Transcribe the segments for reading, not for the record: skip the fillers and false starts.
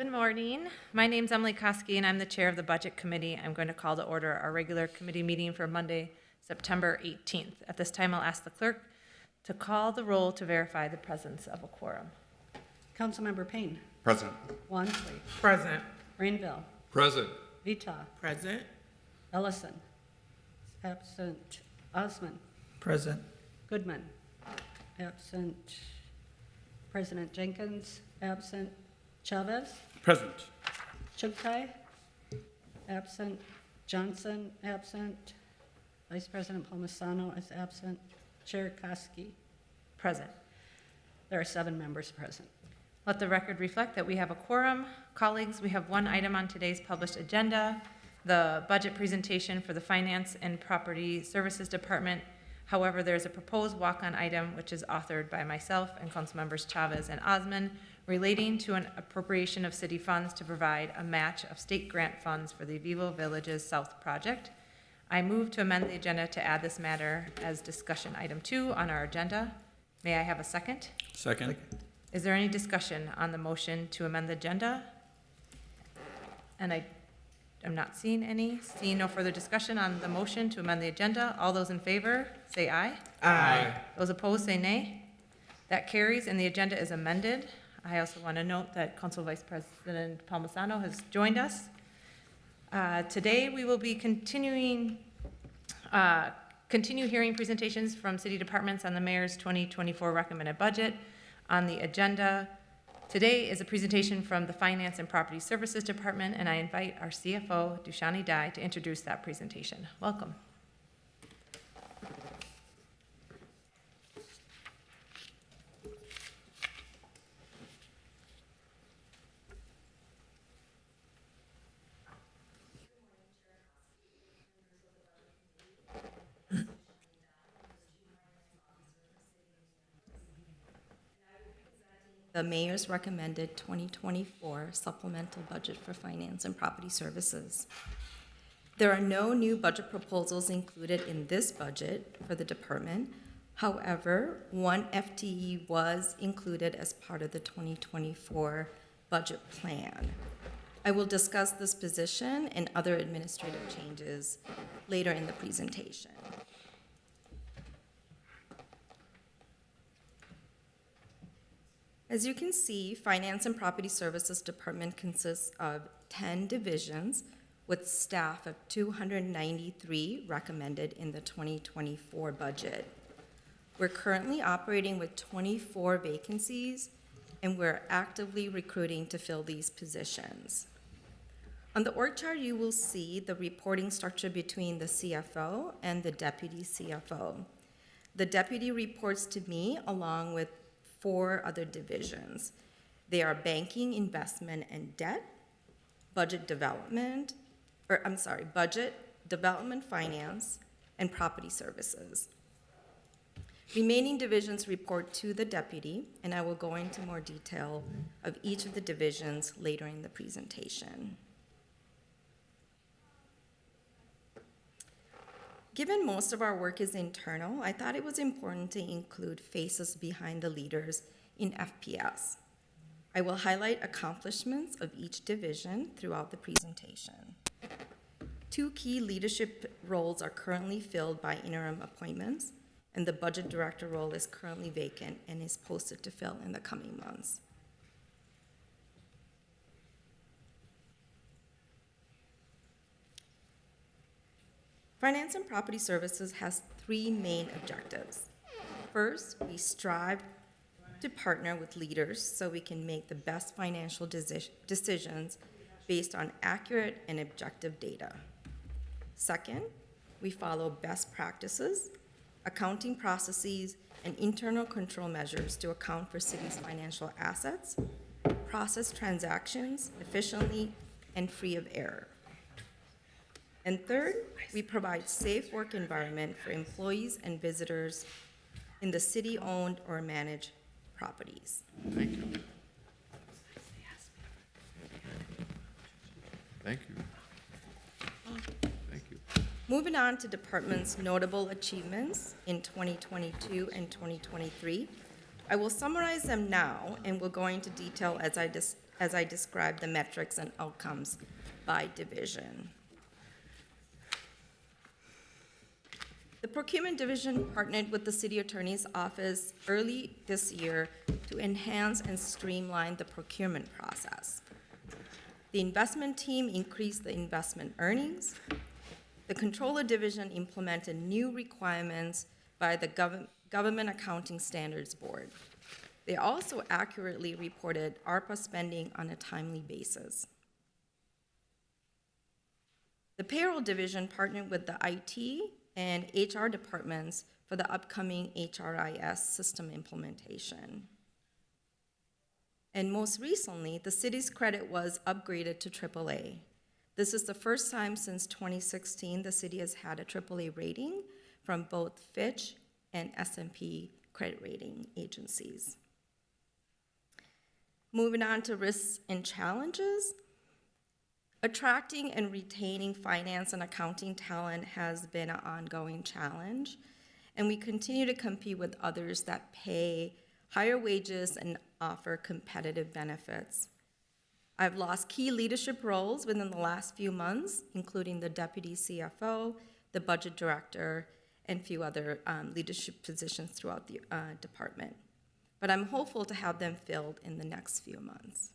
Good morning. My name's Emily Koski, and I'm the chair of the Budget Committee. I'm going to call to order our regular committee meeting for Monday, September 18th. At this time, I'll ask the clerk to call the roll to verify the presence of a quorum. Councilmember Payne. Present. Wamsley. Present. Rainville. Present. Vita. Present. Ellison. Absent. Osman. Present. Goodman. Absent. President Jenkins. Absent. Chavez. Present. Chugtai. Absent. Johnson. Absent. Vice President Palmisano is absent. Chair Koski. Present. There are 7 members present. Let the record reflect that we have a quorum. Colleagues, we have one item on today's published agenda, the budget presentation for the Finance and Property Services Department. However, there's a proposed walk-on item which is authored by myself and Councilmembers Chavez and Osman relating to an appropriation of city funds to provide a match of state grant funds for the Vivo Villages South project. I move to amend the agenda to add this matter as discussion item 2 on our agenda. May I have a second? Second. Is there any discussion on the motion to amend the agenda? And I'm not seeing any. Seeing no further discussion on the motion to amend the agenda, all those in favor, say aye. Aye. Those opposed, say nay. That carries, and the agenda is amended. I also want to note that Council Vice President Palmisano has joined us. Today, we will be continue hearing presentations from city departments on the mayor's 2024 recommended budget. On the agenda today is a presentation from the Finance and Property Services Department, and I invite our CFO, Dushani Dai, to introduce that presentation. Welcome. The mayor's recommended 2024 supplemental budget for finance and property services. There are no new budget proposals included in this budget for the department. However, 1 FTE was included as part of the 2024 budget plan. I will discuss this position and other administrative changes later in the presentation. As you can see, Finance and Property Services Department consists of 10 divisions with staff of 293 recommended in the 2024 budget. We're currently operating with 24 vacancies, and we're actively recruiting to fill these positions. On the org chart, you will see the reporting structure between the CFO and the deputy CFO. The deputy reports to me along with 4 other divisions. They are banking, investment, and debt, budget development, finance, and property services. Remaining divisions report to the deputy, and I will go into more detail of each of the divisions later in the presentation. Given most of our work is internal, I thought it was important to include faces behind the leaders in FPS. I will highlight accomplishments of each division throughout the presentation. 2 key leadership roles are currently filled by interim appointments, and the budget director role is currently vacant and is posted to fill in the coming months. Finance and Property Services has 3 main objectives. First, we strive to partner with leaders so we can make the best financial decisions based on accurate and objective data. Second, we follow best practices, accounting processes, and internal control measures to account for city's financial assets, process transactions efficiently and free of error. And third, we provide safe work environment for employees and visitors in the city-owned or managed properties. Thank you. Thank you. Thank you. Moving on to department's notable achievements in 2022 and 2023, I will summarize them now and will go into detail as as I describe the metrics and outcomes by division. The procurement division partnered with the city attorney's office early this year to enhance and streamline the procurement process. The investment team increased the investment earnings. The controller division implemented new requirements by the Government Accounting Standards Board. They also accurately reported ARPA spending on a timely basis. The payroll division partnered with the IT and HR departments for the upcoming HRIS system implementation. And most recently, the city's credit was upgraded to AAA. This is the first time since 2016 the city has had a AAA rating from both Fitch and S&P credit rating agencies. Moving on to risks and challenges. Attracting and retaining finance and accounting talent has been an ongoing challenge, and we continue to compete with others that pay higher wages and offer competitive benefits. I've lost key leadership roles within the last few months, including the deputy CFO, the budget director, and a few other leadership positions throughout the department. But I'm hopeful to have them filled in the next few months.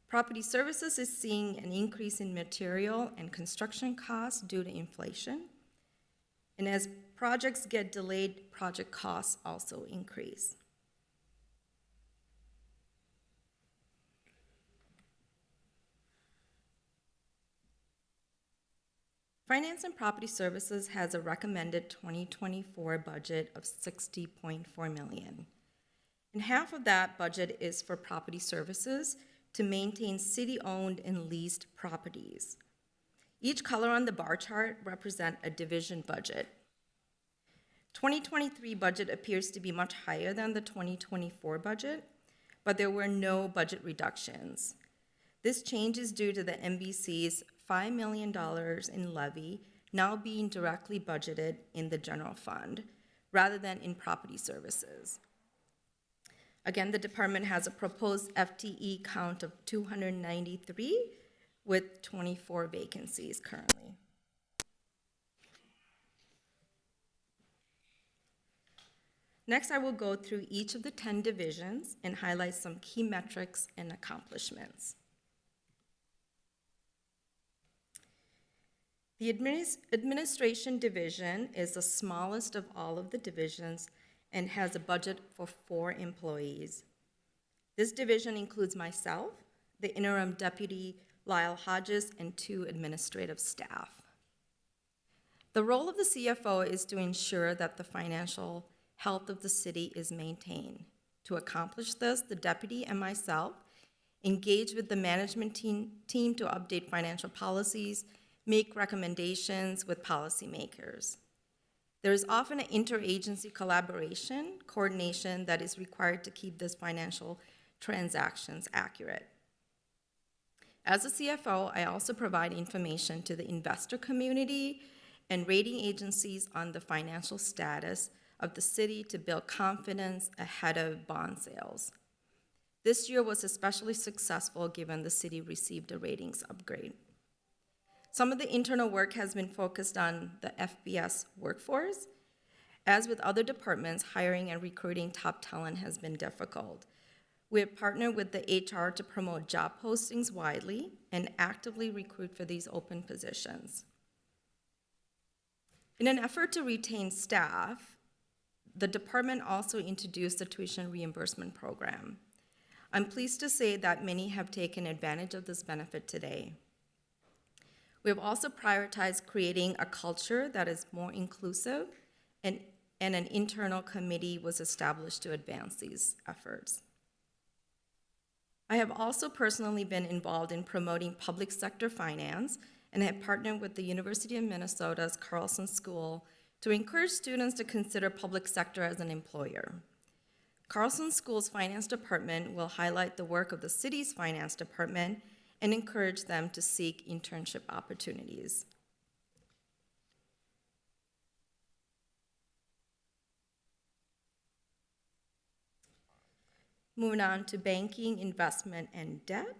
Property services is seeing an increase in material and construction costs due to inflation. And as projects get delayed, project costs also increase. Finance and Property Services has a recommended 2024 budget of $60.4 million. And half of that budget is for property services to maintain city-owned and leased properties. Each color on the bar chart represent a division budget. 2023 budget appears to be much higher than the 2024 budget, but there were no budget reductions. This change is due to the MBC's $5 million in levy now being directly budgeted in the general fund rather than in property services. Again, the department has a proposed FTE count of 293 with 24 vacancies currently. Next, I will go through each of the 10 divisions and highlight some key metrics and accomplishments. The administration division is the smallest of all of the divisions and has a budget for 4 employees. This division includes myself, the interim deputy Lyle Hodges, and 2 administrative staff. The role of the CFO is to ensure that the financial health of the city is maintained. To accomplish this, the deputy and myself engage with the management team to update financial policies, make recommendations with policymakers. There is often an interagency collaboration, coordination that is required to keep these financial transactions accurate. As a CFO, I also provide information to the investor community and rating agencies on the financial status of the city to build confidence ahead of bond sales. This year was especially successful given the city received a ratings upgrade. Some of the internal work has been focused on the FBS workforce. As with other departments, hiring and recruiting top talent has been difficult. We have partnered with the HR to promote job postings widely and actively recruit for these open positions. In an effort to retain staff, the department also introduced the tuition reimbursement program. I'm pleased to say that many have taken advantage of this benefit today. We have also prioritized creating a culture that is more inclusive, and an internal committee was established to advance these efforts. I have also personally been involved in promoting public sector finance and have partnered with the University of Minnesota's Carlson School to encourage students to consider public sector as an employer. Carlson School's finance department will highlight the work of the city's finance department and encourage them to seek internship opportunities. moving on to banking, investment, and debt.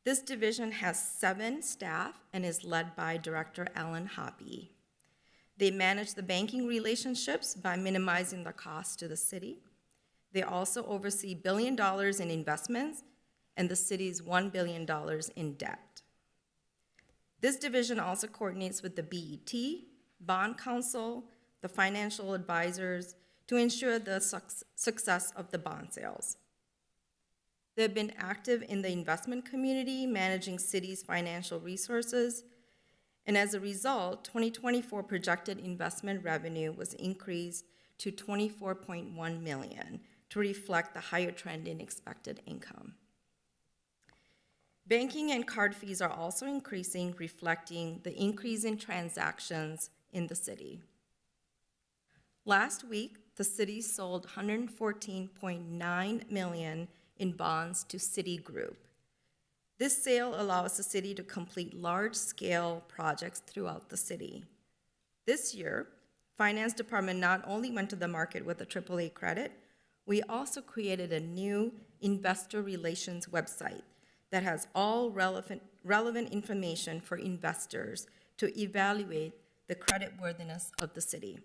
This division has 7 staff and is led by Director Ellen Hobby. They manage the banking relationships by minimizing the cost to the city. They also oversee $1 billion in investments and the city's $1 billion in debt. This division also coordinates with the BET, Bond Council, the financial advisors to ensure the success of the bond sales. They've been active in the investment community, managing city's financial resources, and as a result, 2024 projected investment revenue was increased to $24.1 million to reflect the higher trend in expected income. Banking and card fees are also increasing, reflecting the increase in transactions in the city. Last week, the city sold $114.9 million in bonds to Citigroup. This sale allows the city to complete large-scale projects throughout the city. This year, Finance Department not only went to the market with a AAA credit, we also created a new investor relations website that has all relevant information for investors to evaluate the creditworthiness of the city.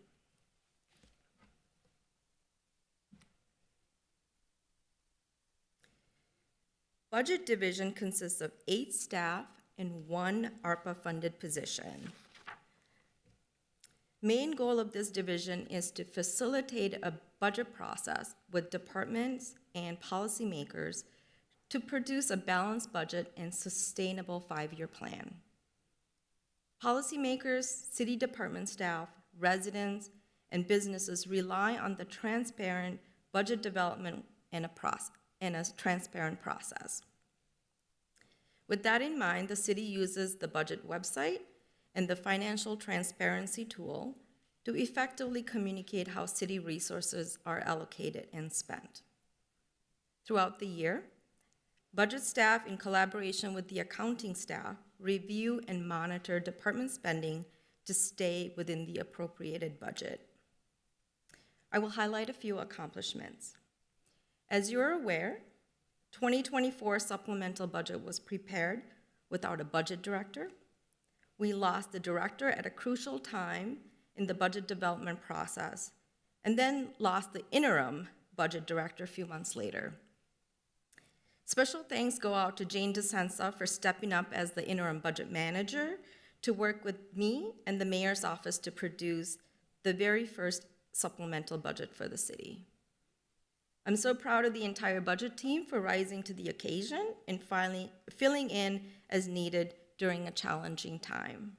Budget division consists of 8 staff and 1 ARPA-funded position. Main goal of this division is to facilitate a budget process with departments and policymakers to produce a balanced budget and sustainable 5-year plan. Policymakers, city department staff, residents, and businesses rely on the transparent budget development and a transparent process. With that in mind, the city uses the budget website and the financial transparency tool to effectively communicate how city resources are allocated and spent. Throughout the year, budget staff, in collaboration with the accounting staff, review and monitor department spending to stay within the appropriated budget. I will highlight a few accomplishments. As you're aware, 2024 supplemental budget was prepared without a budget director. We lost the director at a crucial time in the budget development process, and then lost the interim budget director a few months later. Special thanks go out to Jane DeSenza for stepping up as the interim budget manager to work with me and the mayor's office to produce the very first supplemental budget for the city. I'm so proud of the entire budget team for rising to the occasion and finally filling in as needed during a challenging time.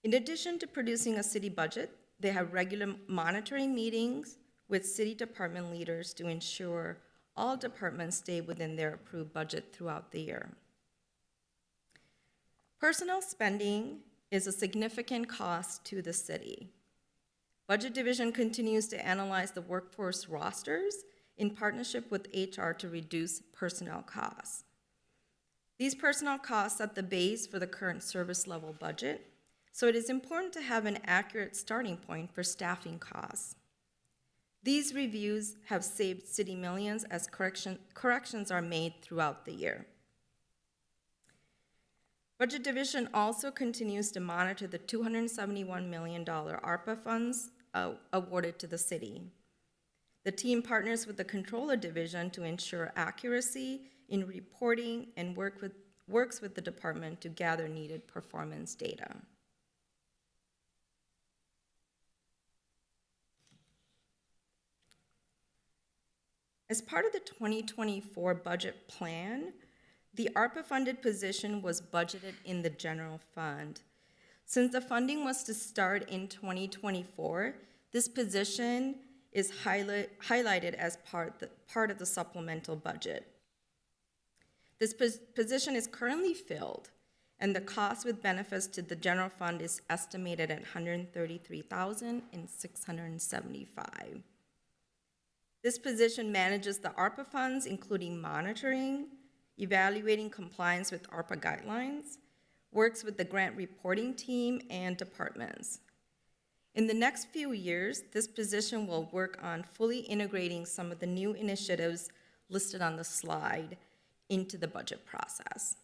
In addition to producing a city budget, they have regular monitoring meetings with city department leaders to ensure all departments stay within their approved budget throughout the year. Personnel spending is a significant cost to the city. Budget division continues to analyze the workforce rosters in partnership with HR to reduce personnel costs. These personnel costs set the base for the current service level budget, so it is important to have an accurate starting point for staffing costs. These reviews have saved city millions as corrections are made throughout the year. Budget division also continues to monitor the $271 million ARPA funds awarded to the city. The team partners with the controller division to ensure accuracy in reporting and works with the department to gather needed performance data. As part of the 2024 budget plan, the ARPA-funded position was budgeted in the general fund. Since the funding was to start in 2024, this position is highlighted as part of the supplemental budget. This position is currently filled, and the cost with benefits to the general fund is estimated at $133,675. This position manages the ARPA funds, including monitoring, evaluating compliance with ARPA guidelines, works with the grant reporting team and departments. In the next few years, this position will work on fully integrating some of the new initiatives listed on the slide into the budget process.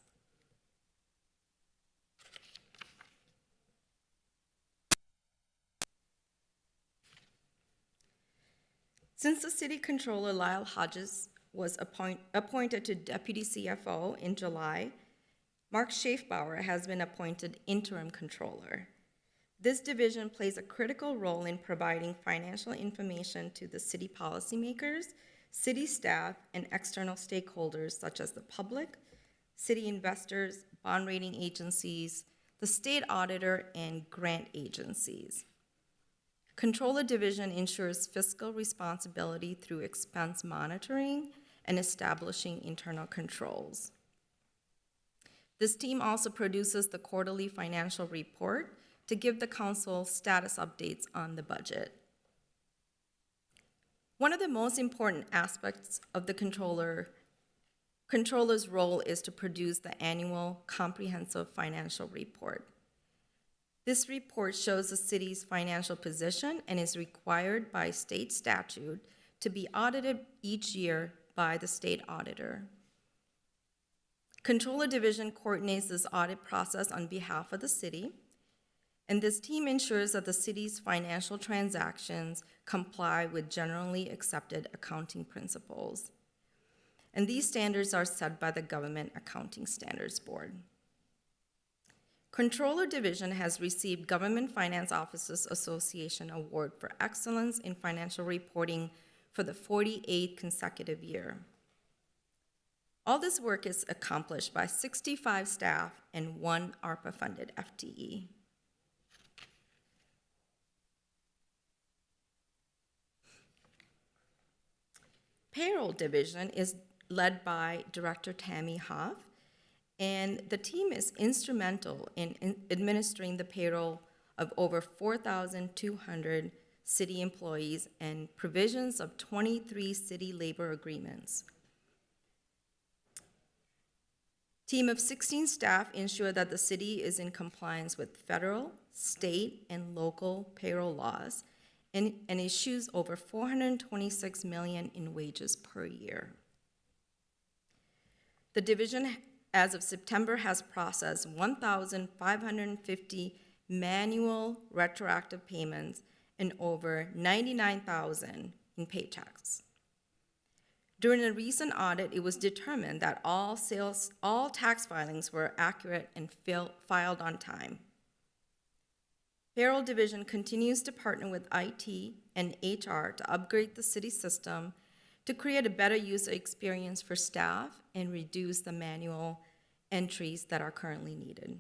Since the city controller Lyle Hodges was appointed to deputy CFO in July, Mark Schaefbauer has been appointed interim controller. This division plays a critical role in providing financial information to the city policymakers, city staff, and external stakeholders such as the public, city investors, bond rating agencies, the state auditor, and grant agencies. Controller Division ensures fiscal responsibility through expense monitoring and establishing internal controls. This team also produces the quarterly financial report to give the council status updates on the budget. One of the most important aspects of the controller's role is to produce the annual comprehensive financial report. This report shows the city's financial position and is required by state statute to be audited each year by the state auditor. Controller Division coordinates this audit process on behalf of the city, and this team ensures that the city's financial transactions comply with generally accepted accounting principles. And these standards are set by the Government Accounting Standards Board. Controller Division has received Government Finance Officers Association Award for Excellence in Financial Reporting for the 48th consecutive year. All this work is accomplished by 65 staff and 1 ARPA-funded FTE. Payroll Division is led by Director Tammy Hoff, and the team is instrumental in administering the payroll of over 4,200 city employees and provisions of 23 city labor agreements. Team of 16 staff ensure that the city is in compliance with federal, state, and local payroll laws and issues over $426 million in wages per year. The division, as of September, has processed 1,550 manual retroactive payments and over 99,000 in paychecks. During a recent audit, it was determined that all tax filings were accurate and filed on time. Payroll Division continues to partner with IT and HR to upgrade the city system to create a better user experience for staff and reduce the manual entries that are currently needed.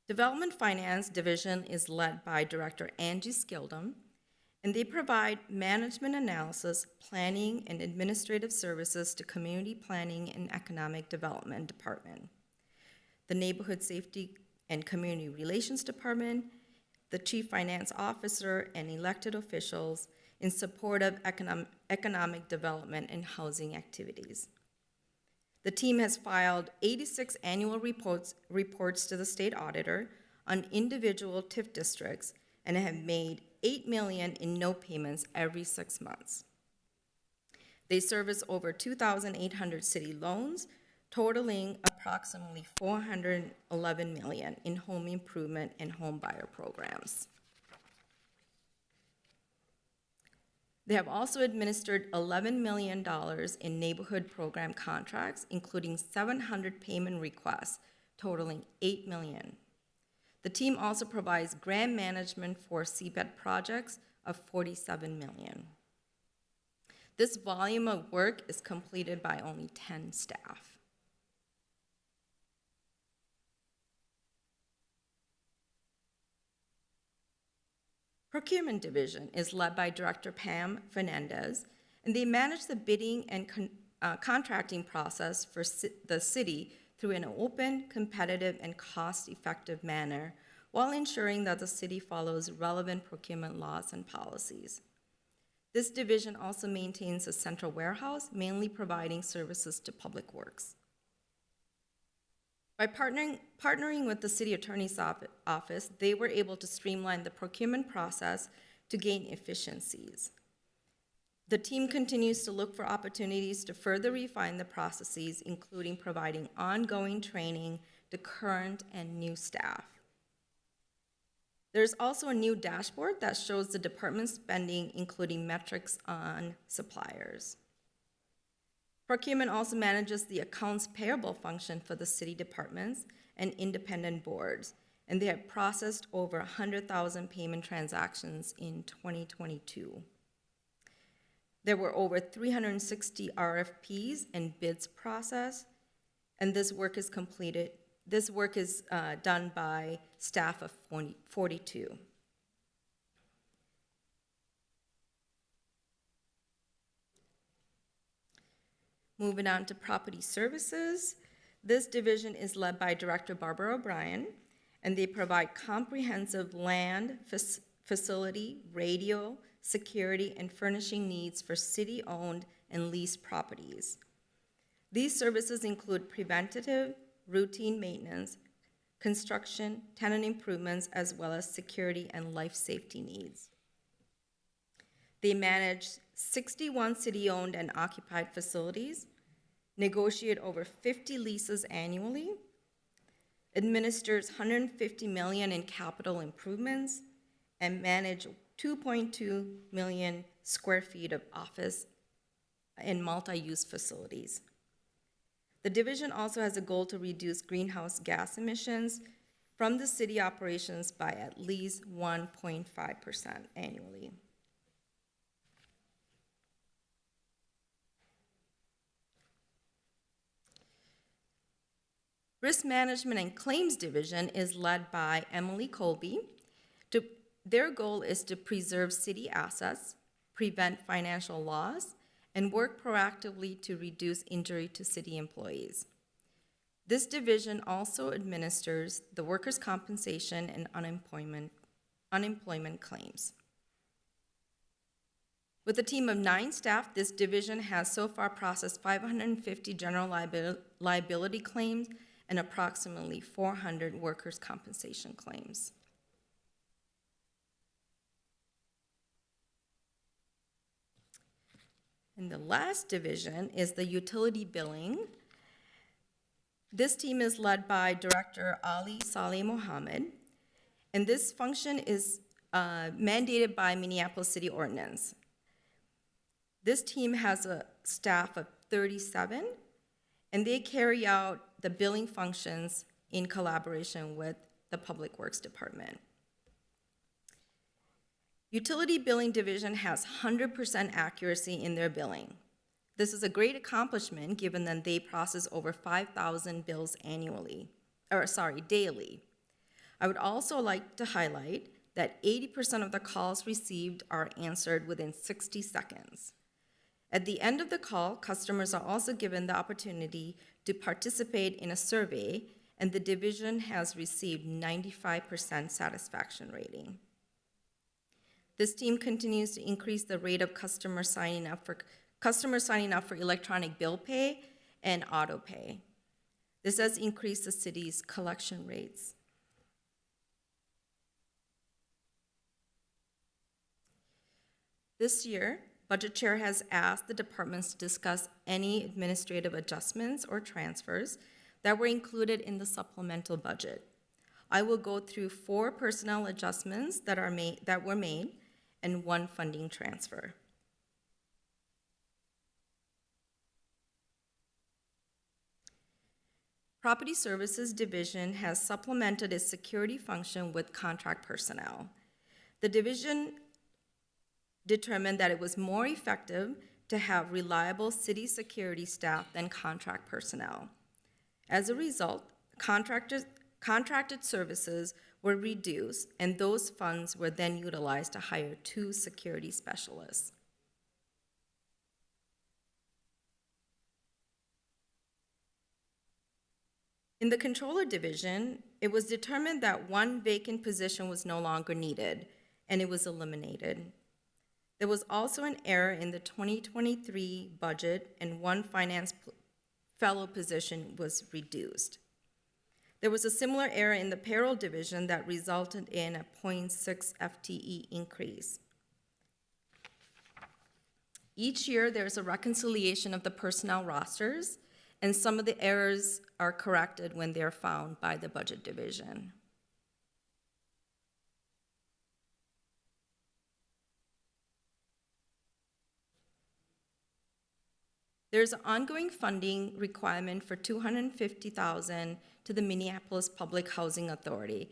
Development Finance Division is led by Director Angie Skildum, and they provide management analysis, planning, and administrative services to Community Planning and Economic Development Department, the Neighborhood Safety and Community Relations Department, the Chief Finance Officer, and elected officials in support of economic development and housing activities. The team has filed 86 annual reports to the state auditor on individual TIF districts and have made $8 million in no payments every 6 months. They service over 2,800 city loans, totaling approximately $411 million in home improvement and home buyer programs. They have also administered $11 million in neighborhood program contracts, including 700 payment requests, totaling $8 million. The team also provides grant management for CBED projects of $47 million. This volume of work is completed by only 10 staff. Procurement Division is led by Director Pam Fernandez, and they manage the bidding and contracting process for the city through an open, competitive, and cost-effective manner, while ensuring that the city follows relevant procurement laws and policies. This division also maintains a central warehouse, mainly providing services to public works. By partnering with the city attorney's office, they were able to streamline the procurement process to gain efficiencies. The team continues to look for opportunities to further refine the processes, including providing ongoing training to current and new staff. There's also a new dashboard that shows the department's spending, including metrics on suppliers. Procurement also manages the accounts payable function for the city departments and independent boards, and they have processed over 100,000 payment transactions in 2022. There were over 360 RFPs and bids processed, and this work is completed. This work is done by staff of 42. Moving on to property services, this division is led by Director Barbara O'Brien, and they provide comprehensive land, facility, radio, security, and furnishing needs for city-owned and leased properties. These services include preventative, routine maintenance, construction, tenant improvements, as well as security and life safety needs. They manage 61 city-owned and occupied facilities, negotiate over 50 leases annually, administers $150 million in capital improvements, and manage 2.2 million square feet of office and multi-use facilities. The division also has a goal to reduce greenhouse gas emissions from the city operations by at least 1.5% annually. Risk Management and Claims Division is led by Emily Colby. Their goal is to preserve city assets, prevent financial loss, and work proactively to reduce injury to city employees. This division also administers the workers' compensation and unemployment claims. With a team of 9 staff, this division has so far processed 550 general liability claims and approximately 400 workers' compensation claims. And the last division is the utility billing. This team is led by Director Ali Saleh Mohammed, and this function is mandated by Minneapolis City Ordinance. This team has a staff of 37, and they carry out the billing functions in collaboration with the Public Works Department. Utility Billing Division has 100% accuracy in their billing. This is a great accomplishment given that they process over 5,000 bills daily. I would also like to highlight that 80% of the calls received are answered within 60 seconds. At the end of the call, customers are also given the opportunity to participate in a survey, and the division has received 95% satisfaction rating. This team continues to increase the rate of customers signing up for electronic bill pay and auto pay. This has increased the city's collection rates. This year, Budget Chair has asked the departments to discuss any administrative adjustments or transfers that were included in the supplemental budget. I will go through 4 personnel adjustments that were made and 1 funding transfer. Property Services Division has supplemented its security function with contract personnel. The division determined that it was more effective to have reliable city security staff than contract personnel. As a result, contracted services were reduced, and those funds were then utilized to hire 2 security specialists. In the Controller Division, it was determined that 1 vacant position was no longer needed, and it was eliminated. There was also an error in the 2023 budget, and 1 finance fellow position was reduced. There was a similar error in the payroll division that resulted in a 0.6 FTE increase. Each year, there's a reconciliation of the personnel rosters, and some of the errors are corrected when they're found by the budget division. There's an ongoing funding requirement for $250,000 to the Minneapolis Public Housing Authority.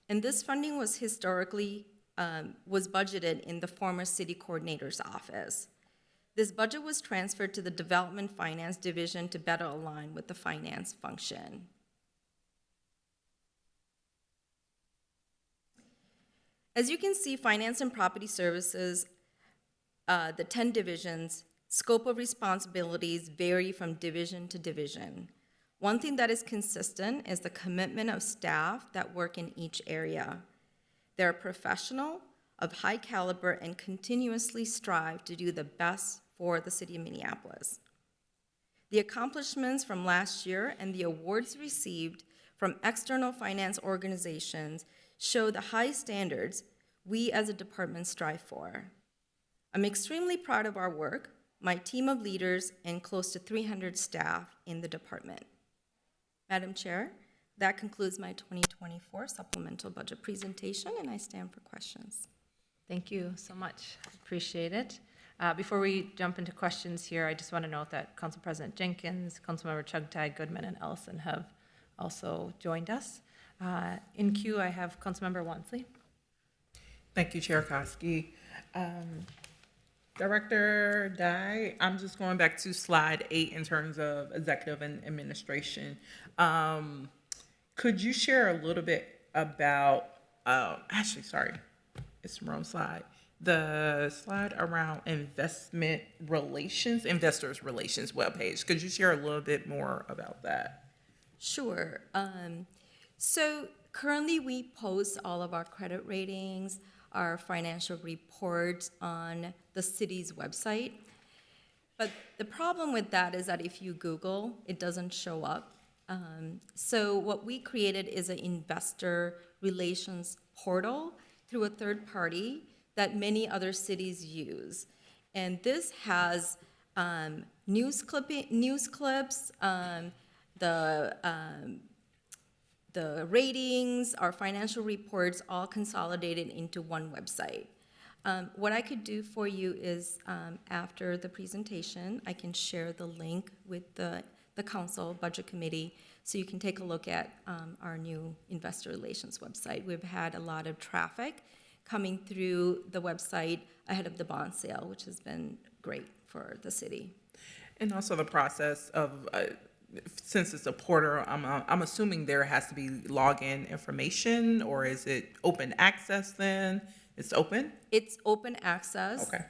And this funding was historically was budgeted in the former city coordinator's office. This budget was transferred to the Development Finance Division to better align with the finance function. As you can see, Finance and Property Services, the 10 divisions, scope of responsibilities vary from division to division. One thing that is consistent is the commitment of staff that work in each area. They're professional, of high caliber, and continuously strive to do the best for the city of Minneapolis. The accomplishments from last year and the awards received from external finance organizations show the high standards we as a department strive for. I'm extremely proud of our work, my team of leaders, and close to 300 staff in the department. Madam Chair, that concludes my 2024 supplemental budget presentation, and I stand for questions. Thank you so much. Appreciate it. Before we jump into questions here, I just want to note that Council President Jenkins, Councilmember Chugtai, Goodman, and Ellison have also joined us. In queue, I have Councilmember Wansley. Thank you, Chair Koski. Director Dye, I'm just going back to slide 8 in terms of executive and administration. Could you share a little bit about, it's the wrong slide. The slide around investors relations webpage. Could you share a little bit more about that? Sure. So currently we post all of our credit ratings, our financial reports on the city's website. But the problem with that is that if you Google, it doesn't show up. So what we created is an investor relations portal through a third party that many other cities use. And this has news clips, the ratings, our financial reports, all consolidated into one website. What I could do for you is, after the presentation, I can share the link with the council budget committee so you can take a look at our new investor relations website. We've had a lot of traffic coming through the website ahead of the bond sale, which has been great for the city. And also the process of, since it's a portal, I'm assuming there has to be login information, or is it open access then? It's open? It's open access. Okay.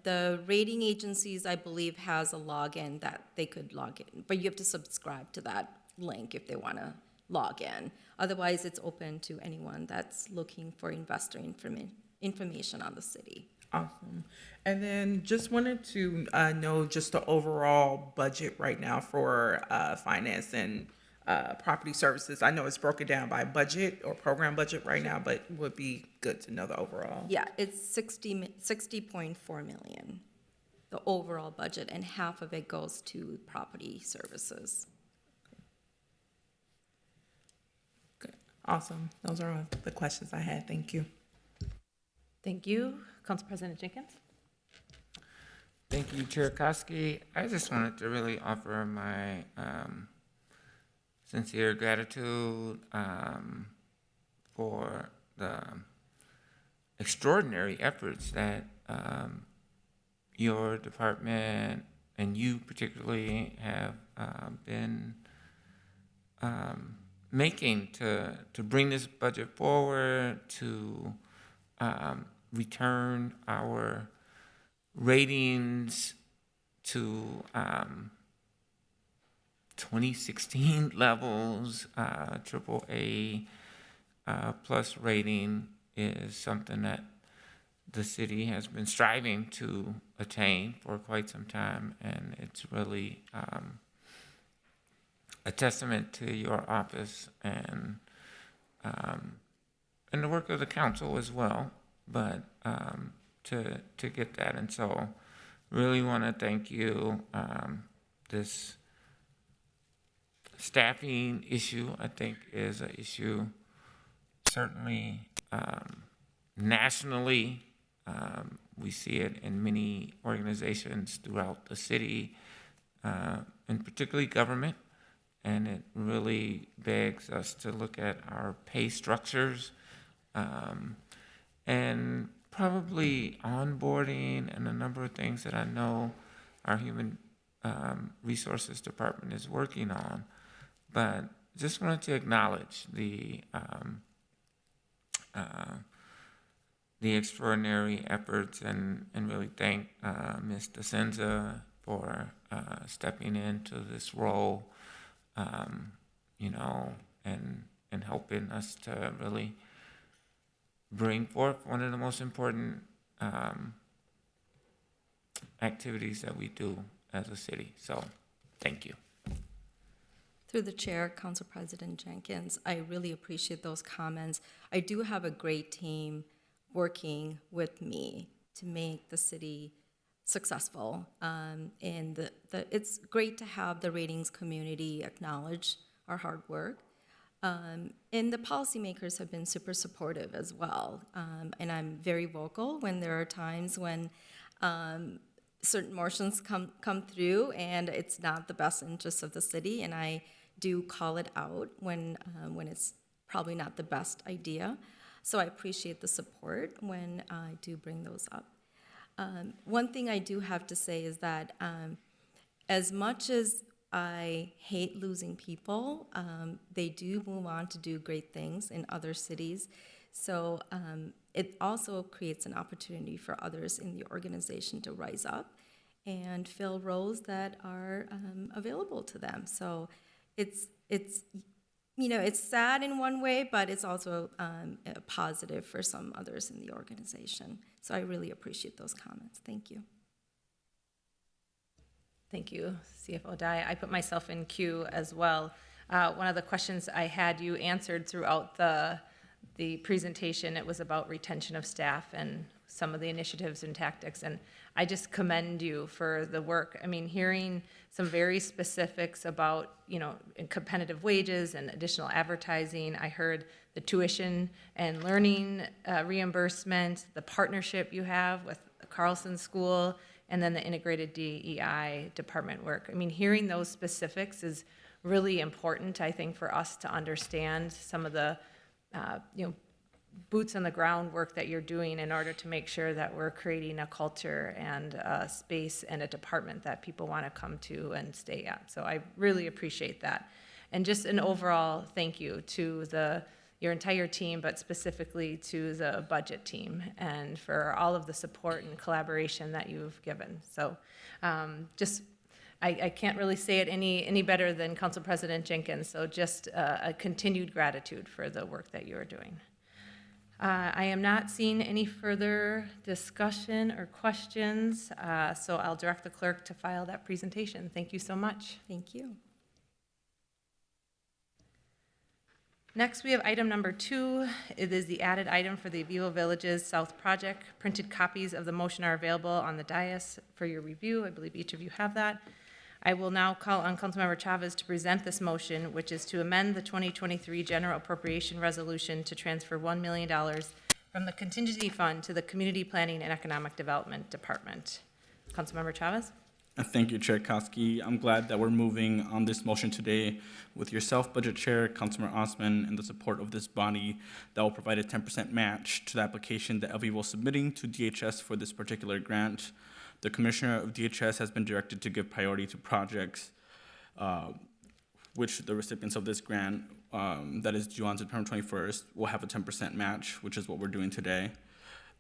The rating agencies, I believe, has a login that they could log in, but you have to subscribe to that link if they want to log in. Otherwise, it's open to anyone that's looking for investor information on the city. Awesome. And then just wanted to know just the overall budget right now for finance and property services. I know it's broken down by budget or program budget right now, but would be good to know the overall. Yeah, it's 60.4 million, the overall budget, and half of it goes to property services. Good. Awesome. Those are all the questions I had. Thank you. Thank you. Council President Jenkins. Thank you, Chair Koski. I just wanted to really offer my sincere gratitude for the extraordinary efforts that your department and you particularly have been making to bring this budget forward, to return our ratings to 2016 levels. AAA plus rating is something that the city has been striving to attain for quite some time, and it's really a testament to your office and the work of the council as well, but to get that. And so really want to thank you. This staffing issue, I think, is an issue certainly nationally. We see it in many organizations throughout the city, and particularly government. And it really begs us to look at our pay structures and probably onboarding and a number of things that I know our human resources department is working on. But just wanted to acknowledge the extraordinary efforts and really thank Ms. DeSenza for stepping into this role, and helping us to really bring forth one of the most important activities that we do as a city. So, thank you. Through the chair, Council President Jenkins, I really appreciate those comments. I do have a great team working with me to make the city successful. And it's great to have the ratings community acknowledge our hard work. And the policymakers have been super supportive as well. And I'm very vocal when there are times when certain motions come through and it's not the best interest of the city, and I do call it out when it's probably not the best idea. So I appreciate the support when I do bring those up. One thing I do have to say is that as much as I hate losing people, they do move on to do great things in other cities. So it also creates an opportunity for others in the organization to rise up and fill roles that are available to them. So it's sad in one way, but it's also positive for some others in the organization. So I really appreciate those comments. Thank you. Thank you, CFO Dye. I put myself in queue as well. One of the questions I had you answered throughout the presentation, it was about retention of staff and some of the initiatives and tactics, and I just commend you for the work. I mean, hearing some very specifics about, competitive wages and additional advertising. I heard the tuition and learning reimbursement, the partnership you have with Carlson School, and then the integrated DEI department work. I mean, hearing those specifics is really important, I think, for us to understand some of the, boots on the ground work that you're doing in order to make sure that we're creating a culture and a space and a department that people want to come to and stay at. So I really appreciate that. And just an overall thank you to your entire team, but specifically to the budget team, and for all of the support and collaboration that you've given. So I can't really say it any better than Council President Jenkins, so just a continued gratitude for the work that you are doing. I am not seeing any further discussion or questions, so I'll direct the clerk to file that presentation. Thank you so much. Thank you. Next, we have item number 2. It is the added item for the Vivo Villages South project. Printed copies of the motion are available on the dais for your review. I believe each of you have that. I will now call on Councilmember Chavez to present this motion, which is to amend the 2023 General Appropriation Resolution to transfer $1 million from the contingency fund to the Community Planning and Economic Development Department. Councilmember Chavez? Thank you, Chair Koski. I'm glad that we're moving on this motion today with yourself, Budget Chair, Councilmember Osman, and the support of this body that will provide a 10% match to the application that LV was submitting to DHS for this particular grant. The Commissioner of DHS has been directed to give priority to projects which the recipients of this grant that is due on September 21st will have a 10% match, which is what we're doing today.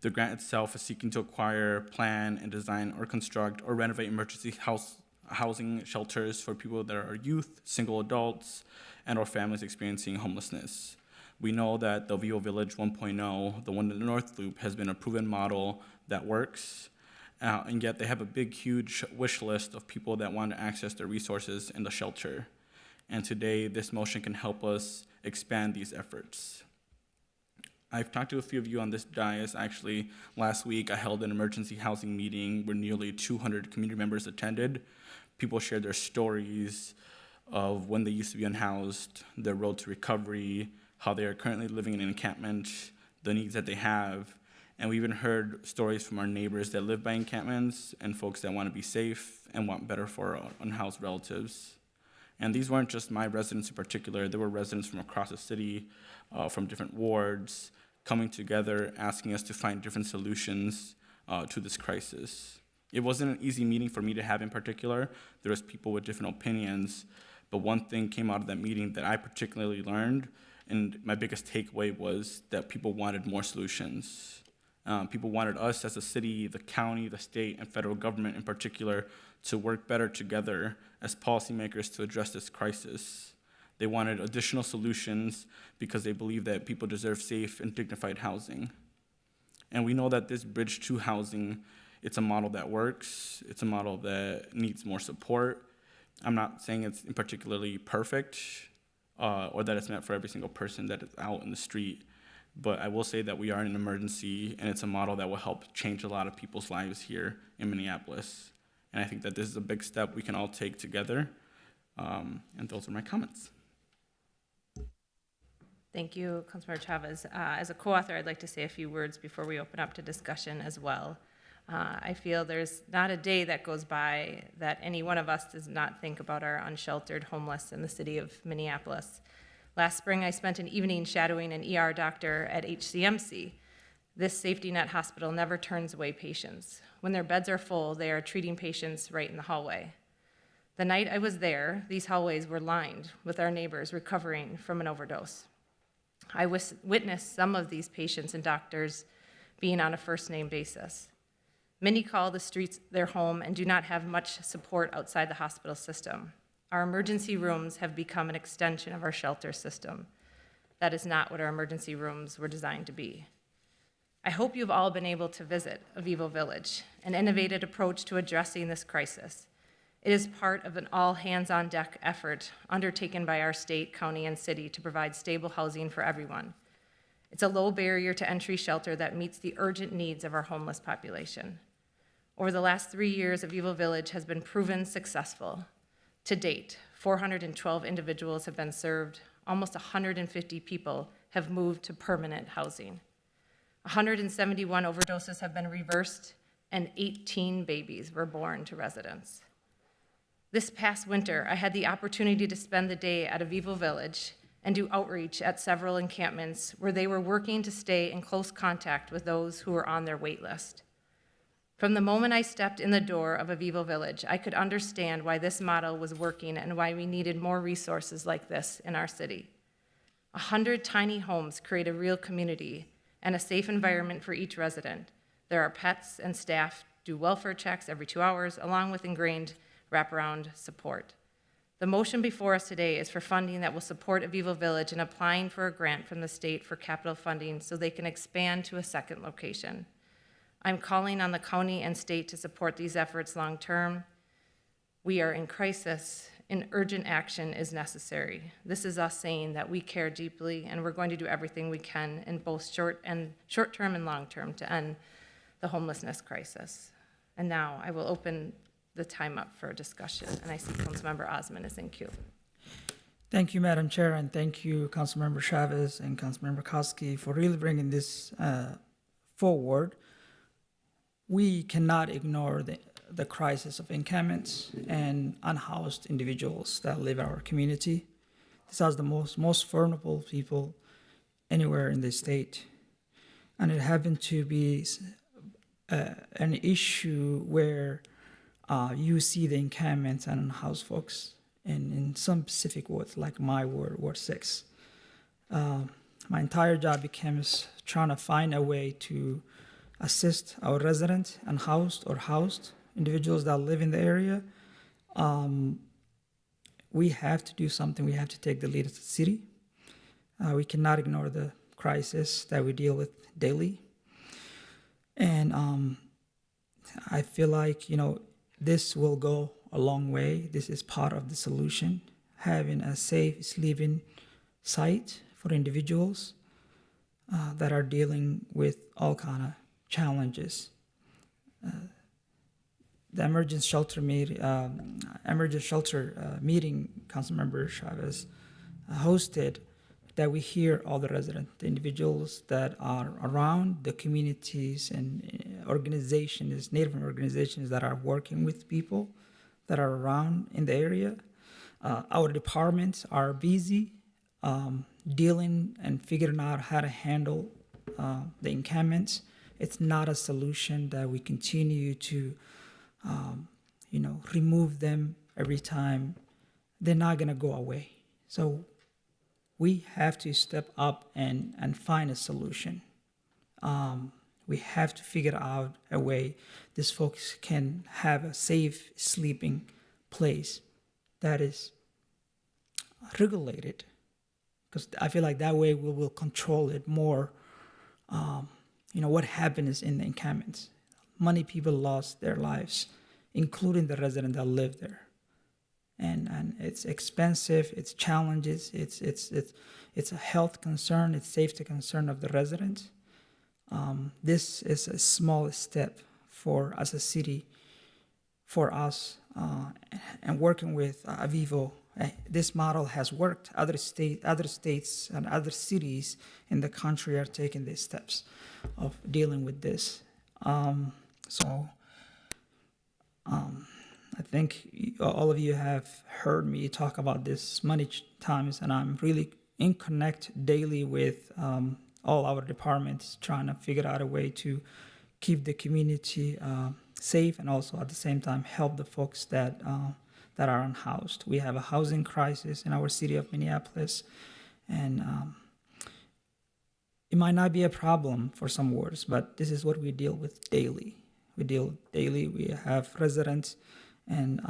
The grant itself is seeking to acquire, plan, and design or construct or renovate emergency housing shelters for people that are youth, single adults, and or families experiencing homelessness. We know that the Vivo Village 1.0, the one in the North Loop, has been a proven model that works, and yet they have a big, huge wish list of people that want to access their resources in the shelter. And today, this motion can help us expand these efforts. I've talked to a few of you on this dais. Actually, last week I held an emergency housing meeting where nearly 200 community members attended. People shared their stories of when they used to be unhoused, their road to recovery, how they are currently living in an encampment, the needs that they have. And we even heard stories from our neighbors that live by encampments and folks that want to be safe and want better for our unhoused relatives. And these weren't just my residents in particular. There were residents from across the city, from different wards, coming together, asking us to find different solutions to this crisis. It wasn't an easy meeting for me to have in particular. There was people with different opinions, but one thing came out of that meeting that I particularly learned, and my biggest takeaway was that people wanted more solutions. People wanted us as a city, the county, the state, and federal government in particular to work better together as policymakers to address this crisis. They wanted additional solutions because they believe that people deserve safe and dignified housing. And we know that this bridge to housing, it's a model that works. It's a model that needs more support. I'm not saying it's particularly perfect or that it's meant for every single person that is out in the street. But I will say that we are in an emergency, and it's a model that will help change a lot of people's lives here in Minneapolis. And I think that this is a big step we can all take together. And those are my comments. Thank you, Councilmember Chavez. As a co-author, I'd like to say a few words before we open up to discussion as well. I feel there's not a day that goes by that any one of us does not think about our unsheltered homeless in the city of Minneapolis. Last spring, I spent an evening shadowing an ER doctor at HCMC. This safety net hospital never turns away patients. When their beds are full, they are treating patients right in the hallway. The night I was there, these hallways were lined with our neighbors recovering from an overdose. I witnessed some of these patients and doctors being on a first-name basis. Many call the streets their home and do not have much support outside the hospital system. Our emergency rooms have become an extension of our shelter system. That is not what our emergency rooms were designed to be. I hope you've all been able to visit Avivo Village, an innovative approach to addressing this crisis. It is part of an all-hands-on-deck effort undertaken by our state, county, and city to provide stable housing for everyone. It's a low barrier to entry shelter that meets the urgent needs of our homeless population. Over the last 3 years, Avivo Village has been proven successful. To date, 412 individuals have been served, almost 150 people have moved to permanent housing. 171 overdoses have been reversed, and 18 babies were born to residents. This past winter, I had the opportunity to spend the day at Avivo Village and do outreach at several encampments where they were working to stay in close contact with those who were on their wait list. From the moment I stepped in the door of Avivo Village, I could understand why this model was working and why we needed more resources like this in our city. 100 tiny homes create a real community and a safe environment for each resident. There are pets, and staff do welfare checks every 2 hours, along with ingrained wraparound support. The motion before us today is for funding that will support Avivo Village in applying for a grant from the state for capital funding so they can expand to a second location. I'm calling on the county and state to support these efforts long-term. We are in crisis, and urgent action is necessary. This is us saying that we care deeply, and we're going to do everything we can in both short-term and long-term to end the homelessness crisis. And now I will open the time up for discussion, and I see Councilmember Osman is in queue. Thank you, Madam Chair, and thank you, Councilmember Chavez and Councilmember Koski, for really bringing this forward. We cannot ignore the crisis of encampments and unhoused individuals that live in our community. These are the most vulnerable people anywhere in the state. And it happened to be an issue where you see the encampments and unhoused folks in some specific wards, like my ward, Ward 6. My entire job became trying to find a way to assist our residents, unhoused or housed individuals that live in the area. We have to do something. We have to take the lead as a city. We cannot ignore the crisis that we deal with daily. And I feel like, this will go a long way. This is part of the solution. having a safe sleeping site for individuals that are dealing with all kind of challenges. The emergency shelter meeting, Councilmember Chavez hosted, that we hear all the residents, the individuals that are around, the communities and organizations, Native organizations that are working with people that are around in the area. Our departments are busy dealing and figuring out how to handle the encampments. It's not a solution that we continue to, remove them every time. They're not gonna go away. So we have to step up and find a solution. We have to figure out a way these folks can have a safe sleeping place that is regulated, because I feel like that way we will control it more. What happens in the encampments. Many people lost their lives, including the residents that live there. And it's expensive, it's challenges, it's a health concern, it's safety concern of the residents. This is a small step as a city, for us, and working with Avivo. This model has worked. Other states and other cities in the country are taking these steps of dealing with this. I think all of you have heard me talk about this many times, and I'm really in connect daily with all our departments, trying to figure out a way to keep the community safe, and also at the same time help the folks that are unhoused. We have a housing crisis in our city of Minneapolis, and it might not be a problem for some wards, but this is what we deal with daily. We have residents and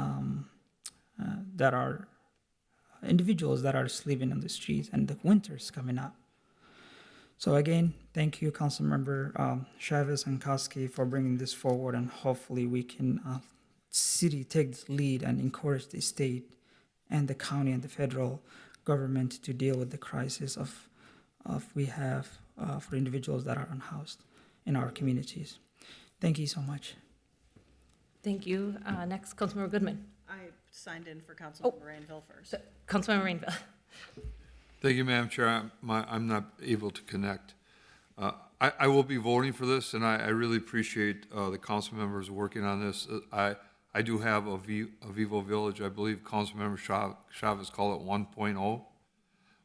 that are individuals that are sleeping on the streets, and the winter's coming up. So again, thank you, Councilmember Chavez and Koski, for bringing this forward, and hopefully we can city take the lead and encourage the state and the county and the federal government to deal with the crisis of we have for individuals that are unhoused in our communities. Thank you so much. Thank you. Next, Councilmember Goodman. I signed in for Councilmember Rainville first. So, Councilmember Rainville. Thank you, Madam Chair. I'm not able to connect. I will be voting for this, and I really appreciate the council members working on this. I do have a Vivo Village. I believe Councilmember Chavez called it 1.0.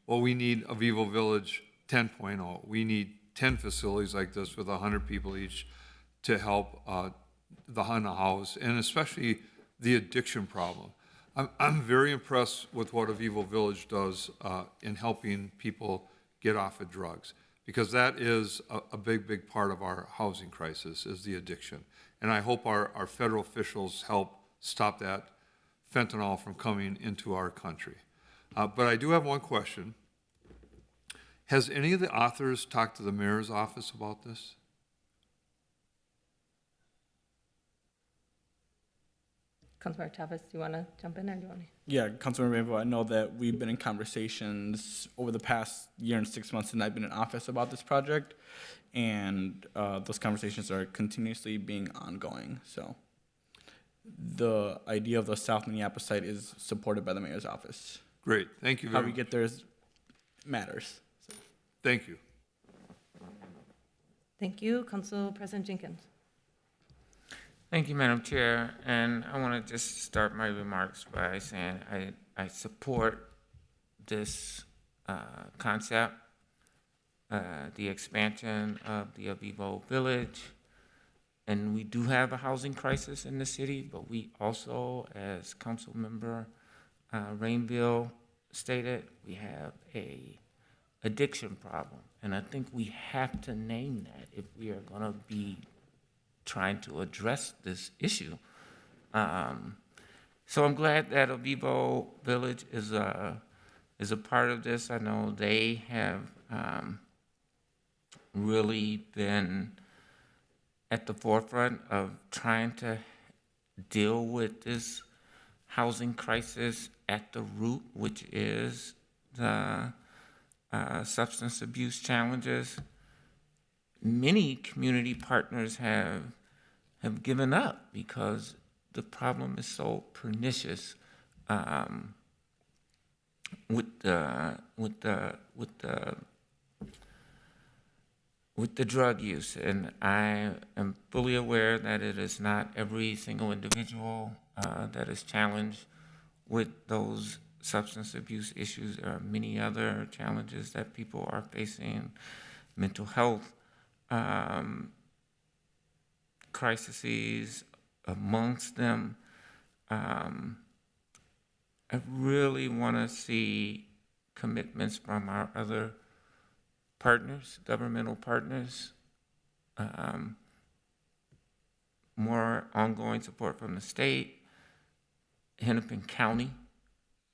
Well, we need a Vivo Village 10.0. We need 10 facilities like this with 100 people each to help the house, and especially the addiction problem. I'm very impressed with what Avivo Village does in helping people get off of drugs, because that is a big part of our housing crisis, is the addiction. And I hope our federal officials help stop that fentanyl from coming into our country. But I do have one question. Has any of the authors talked to the mayor's office about this? Councilmember Chavez, do you want to jump in, or do you want to? Yeah, Councilmember Rainbow, I know that we've been in conversations over the past year and 6 months, and I've been in office about this project, and those conversations are continuously being ongoing. So the idea of the South Minneapolis site is supported by the mayor's office. Great, thank you How very we much. get there matters. Thank you. Thank you. Council President Jenkins. Thank you, Madam Chair, and I want to just start my remarks by saying I support this concept, the expansion of the Avivo Village, and we do have a housing crisis in the city, but we also, as Councilmember Rainville stated, we have a addiction problem, and I think we have to name that if we are going to be trying to address this issue. So I'm glad that Avivo Village is a part of this. I know they have really been at the forefront of trying to deal with this housing crisis at the root, which is the substance abuse challenges, many community partners have given up because the problem is so pernicious with the drug use. And I am fully aware that it is not every single individual that is challenged with those substance abuse issues. There are many other challenges that people are facing, mental health crises amongst them. I really want to see commitments from our other partners, governmental partners, more ongoing support from the state, Hennepin County,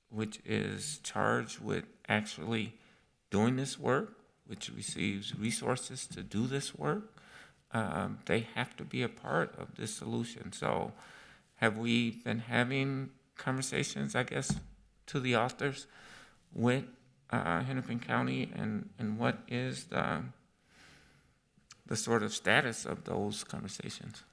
which is charged with actually doing this work, which receives resources to do this work. They have to be a part of this solution. So have we been having conversations, I guess, to the authors with Hennepin County, and what is the sort of status of those conversations?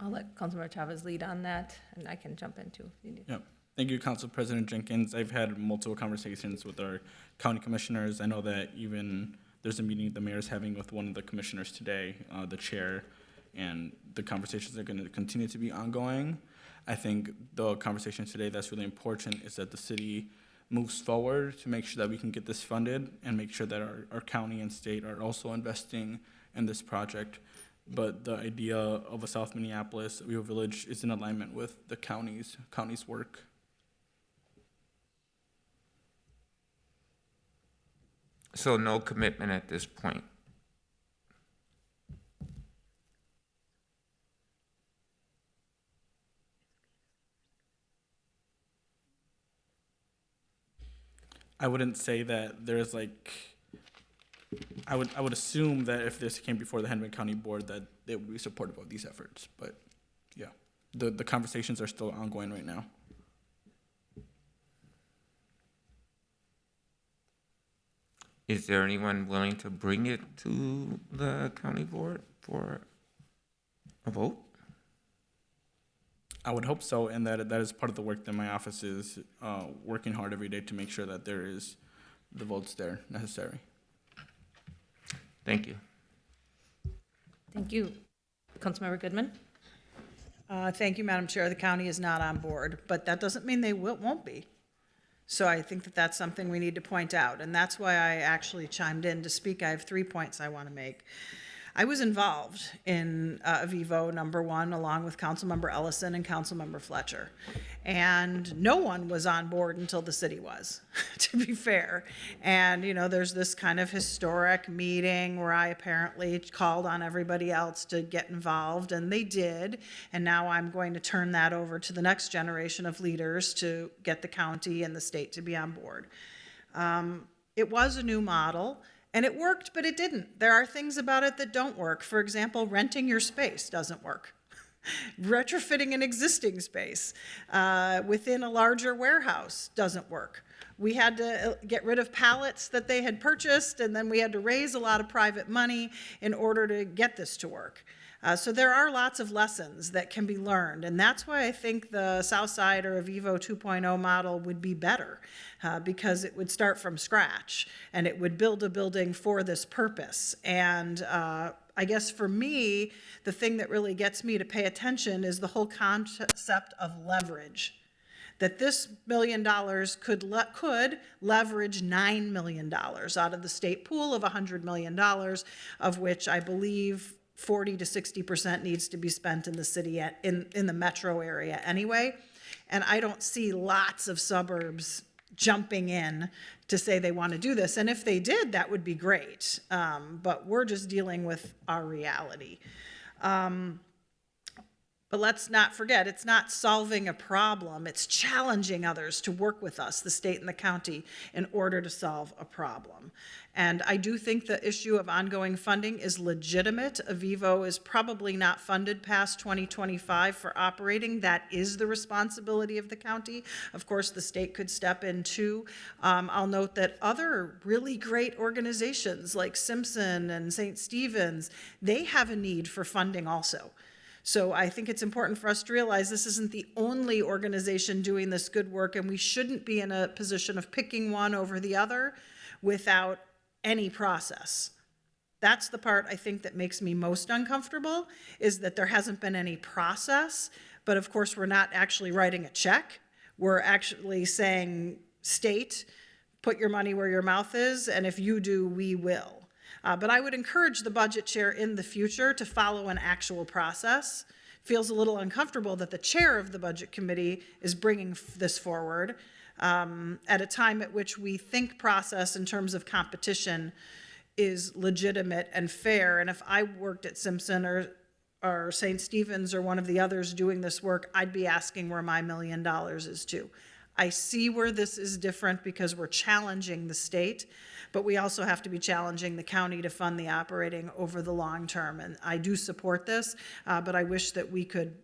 I'll let Councilmember Chavez lead on that, and I can jump in too if you need. Yep. Thank you, Council President Jenkins. I've had multiple conversations with our county commissioners. I know that even there's a meeting the mayor's having with one of the commissioners today, the chair, and the conversations are going to continue to be ongoing. I think the conversation today that's really important is that the city moves forward to make sure that we can get this funded and make sure that our county and state are also investing in this project. But the idea of a South Minneapolis Vivo Village is in alignment with the county's work. So no commitment at this point. I wouldn't say that there's like, I would assume that if this came before the Hennepin County Board that they would be supportive of these efforts, but yeah, the conversations are still ongoing right now. Is there anyone willing to bring it to the county board for a vote? I would hope so, and that is part of the work that my office is working hard every day to make sure that there is the votes there necessary. Thank you. Thank you. Councilmember Goodman? Thank you, Madam Chair. The county is not on board, but that doesn't mean they won't be. So I think that that's something we need to point out, and that's why I actually chimed in to speak. I have 3 points I want to make. I was involved in Vivo #1 along with Councilmember Ellison and Councilmember Fletcher. And no one was on board until the city was, to be fair. And, you know, there's this kind of historic meeting where I apparently called on everybody else to get involved, and they did. And now I'm going to turn that over to the next generation of leaders to get the county and the state to be on board. It was a new model. And it worked, but it didn't. There are things about it that don't work. For example, renting your space doesn't work. Retrofitting an existing space within a larger warehouse doesn't work. We had to get rid of pallets that they had purchased, and then we had to raise a lot of private money in order to get this to work. So there are lots of lessons that can be learned, and that's why I think the Southside or a Vivo 2.0 model would be better, because it would start from scratch, and it would build a building for this purpose. And I guess for me, the thing that really gets me to pay attention is the whole concept of leverage. That this $1 million could leverage $9 million out of the state pool of $100 million, of which I believe 40 to 60% needs to be spent in the city, in the metro area anyway. And I don't see lots of suburbs jumping in to say they want to do this. And if they did, that would be great. But we're just dealing with our reality. But let's not forget, it's not solving a problem, it's challenging others to work with us, the state and the county, in order to solve a problem. And I do think the issue of ongoing funding is legitimate. Avivo is probably not funded past 2025 for operating. That is the responsibility of the county. Of course, the state could step in too. I'll note that other really great organizations like Simpson and St. Stephen's, they have a need for funding also. So I think it's important for us to realize this isn't the only organization doing this good work, and we shouldn't be in a position of picking one over the other without any process. That's the part I think that makes me most uncomfortable, is that there hasn't been any process, but of course we're not actually writing a check. We're actually saying, state, put your money where your mouth is, and if you do, we will. But I would encourage the budget chair in the future to follow an actual process. Feels a little uncomfortable that the chair of the budget committee is bringing this forward at a time at which we think process in terms of competition is legitimate and fair. And if I worked at Simpson or St. Stephen's or one of the others doing this work, I'd be asking where my $1 million is too. I see where this is different because we're challenging the state, but we also have to be challenging the county to fund the operating over the long term. And I do support this, but I wish that we could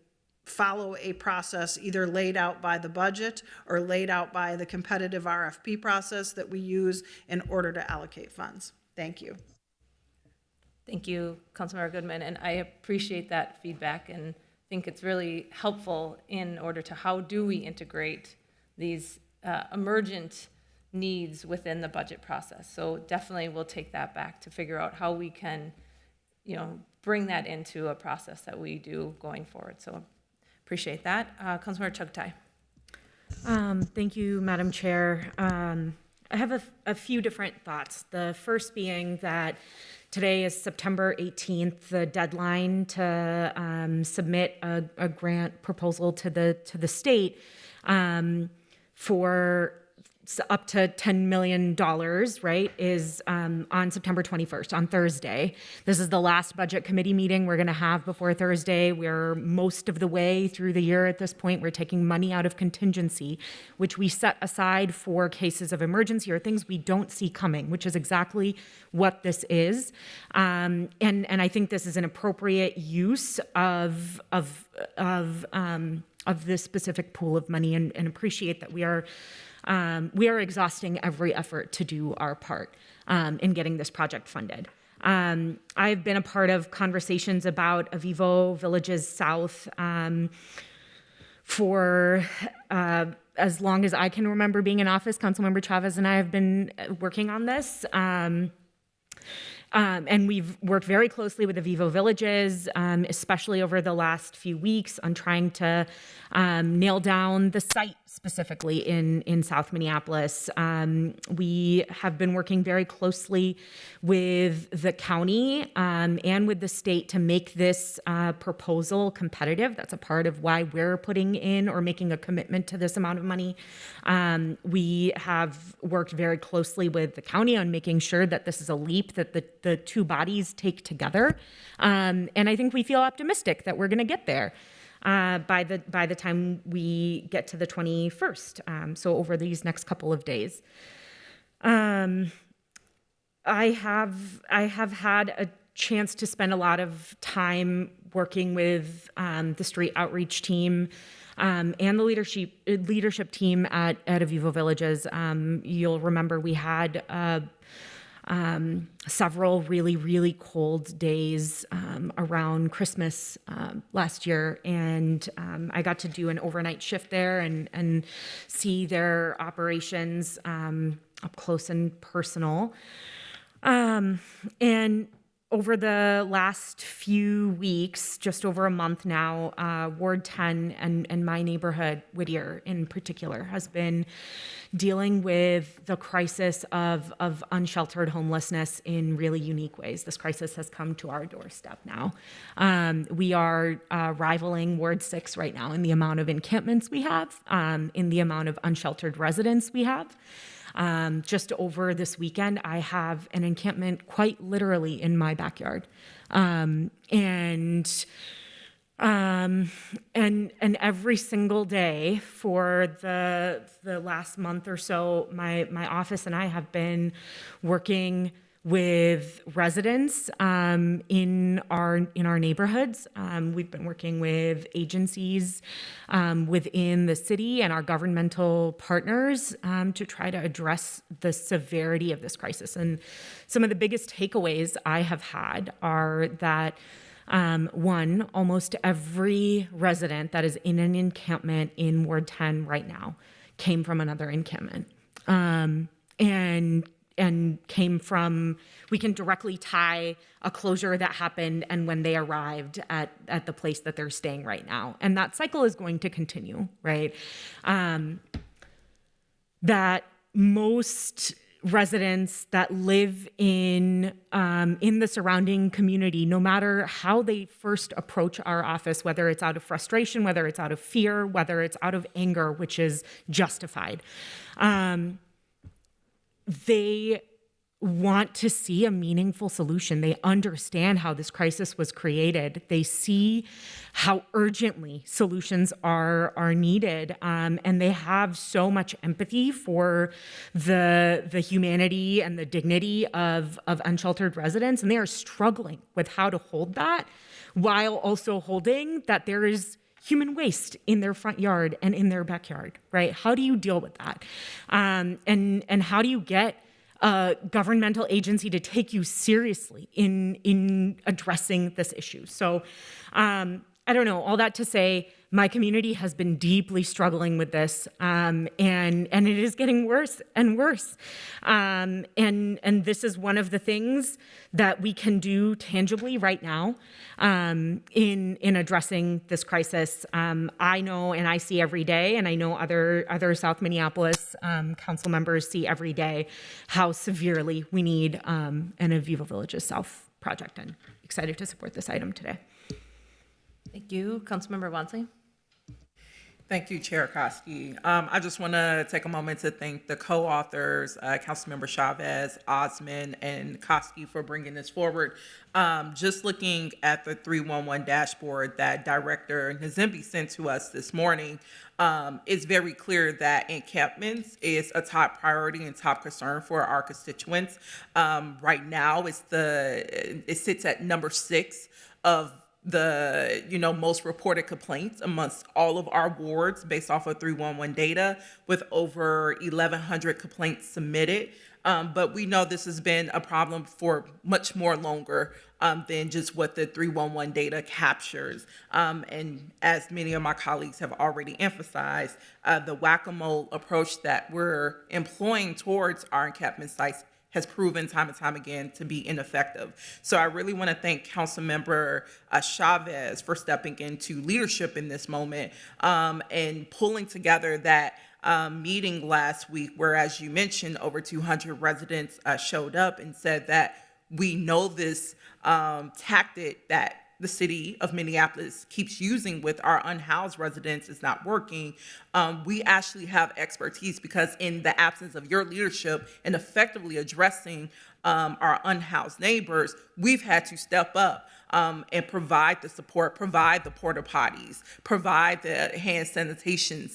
follow a process either laid out by the budget or laid out by the competitive RFP process that we use in order to allocate funds. Thank you. Thank you, Councilmember Goodman, and I appreciate that feedback and think it's really helpful in order to how do we integrate these emergent needs within the budget process. So definitely we'll take that back to figure out how we can, bring that into a process that we do going forward. So appreciate that. Councilmember Chugtai. Thank you, Madam Chair. I have a few different thoughts. The first being that today is September 18th, the deadline to submit a grant proposal to the state for up to $10 million, right, is on September 21st, on Thursday. This is the last budget committee meeting we're going to have before Thursday. We're most of the way through the year at this point. We're taking money out of contingency, which we set aside for cases of emergency or things we don't see coming, which is exactly what this is. And I think this is an appropriate use of this specific pool of money, and appreciate that we are exhausting every effort to do our part in getting this project funded. I've been a part of conversations about Avivo Villages South for as long as I can remember being in office. Councilmember Chavez and I have been working on this. And we've worked very closely with Avivo Villages, especially over the last few weeks, on trying to nail down the site specifically in South Minneapolis. We have been working very closely with the county and with the state to make this proposal competitive. That's a part of why we're putting in or making a commitment to this amount of money. We have worked very closely with the county on making sure that this is a leap that the two bodies take together. And I think we feel optimistic that we're going to get there by the time we get to the 21st. So over these next couple of days. I have had a chance to spend a lot of time working with the street outreach team and the leadership team at Avivo Villages. You'll remember we had several really, really cold days around Christmas last year, and I got to do an overnight shift there and see their operations up close and personal. And over the last few weeks, just over a month now, Ward 10 and my neighborhood, Whittier in particular, has been dealing with the crisis of unsheltered homelessness in really unique ways. This crisis has come to our doorstep now. We are rivaling Ward 6 right now in the amount of encampments we have, in the amount of unsheltered residents we have. Just over this weekend, I have an encampment quite literally in my backyard. And And every single day for the last month or so, my office and I have been working with residents in our neighborhoods. We've been working with agencies within the city and our governmental partners to try to address the severity of this crisis. And some of the biggest takeaways I have had are that one, almost every resident that is in an encampment in Ward 10 right now came from another encampment. And came from, we can directly tie a closure that happened and when they arrived at the place that they're staying right now. And that cycle is going to continue, right? That most residents that live in the surrounding community, no matter how they first approach our office, whether it's out of frustration, whether it's out of fear, whether it's out of anger, which is justified, they want to see a meaningful solution. They understand how this crisis was created. They see how urgently solutions are needed, and they have so much empathy for the humanity and the dignity of unsheltered residents, and they are struggling with how to hold that while also holding that there is human waste in their front yard and in their backyard, right? How do you deal with that? And how do you get a governmental agency to take you seriously in addressing this issue? So I don't know, all that to say, my community has been deeply struggling with this, and it is getting worse and worse. And this is one of the things that we can do tangibly right now in addressing this crisis. I know and I see every day, and I know other South Minneapolis council members see every day how severely we need an Aviva Villages South project, and excited to support this item today. Thank you. Councilmember Wonsley? Thank you, Chair Koski. I just want to take a moment to thank the co-authors, Councilmember Chavez, Osmond, and Koski for bringing this forward. Just looking at the 311 dashboard that Director Nazimbi sent to us this morning, it's very clear that encampments is a top priority and top concern for our constituents. Right now, it sits at number 6 of the most reported complaints amongst all of our wards based off of 311 data, with over 1,100 complaints submitted. But we know this has been a problem for much more longer than just what the 311 data captures. And as many of my colleagues have already emphasized, the whack-a-mole approach that we're employing towards our encampment sites has proven time and time again to be ineffective. So I really want to thank Councilmember Chavez for stepping into leadership in this moment and pulling together that meeting last week where, as you mentioned, over 200 residents showed up and said that we know this tactic that the city of Minneapolis keeps using with our unhoused residents is not working. We actually have expertise because in the absence of your leadership in effectively addressing our unhoused neighbors, we've had to step up and provide the support, provide the porta potties, provide the hand sanitation,